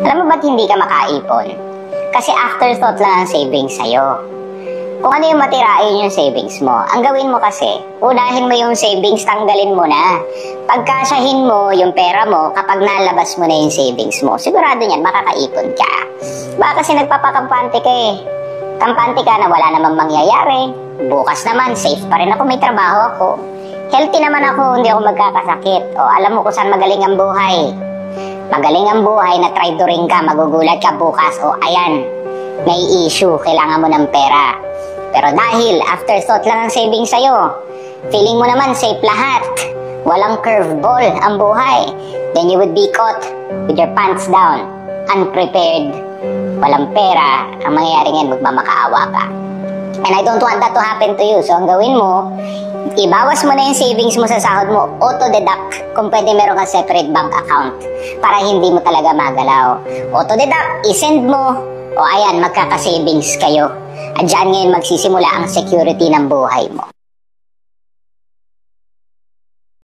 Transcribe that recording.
Alam mo ba't hindi ka makaipon? Kasi afterthought lang ang savings sa'yo. Kung ano yung matira, ayun yung savings mo. Ang gawin mo kasi, unahin mo yung savings, tanggalin mo na. Pagkasyahin mo yung pera mo, kapag nalabas mo na yung savings mo, sigurado niyan, makakaipon ka. Baka kasi nagpapakampante ka eh. Kampante ka na wala namang mangyayari. Bukas naman, safe pa rin ako, may trabaho ako. Healthy naman ako, hindi ako magkakasakit. O alam mo kung saan magaling ang buhay. Magaling ang buhay na traidoring ka, magugulat ka bukas. O ayan, may issue, kailangan mo ng pera. Pero dahil afterthought lang ang savings sa'yo, feeling mo naman safe lahat, walang curveball ang buhay, then you would be caught with your pants down, unprepared, walang pera, ang mangyayari ngayon magmamakaawa ka. And I don't want that to happen to you. So ang gawin mo, ibawas mo na yung savings mo sa sahod mo, auto-deduct kung pwede meron kang separate bank account para hindi mo talaga magalaw. Auto-deduct, isend mo, o ayan, magkaka-savings kayo. At dyan ngayon magsisimula ang security ng buhay mo.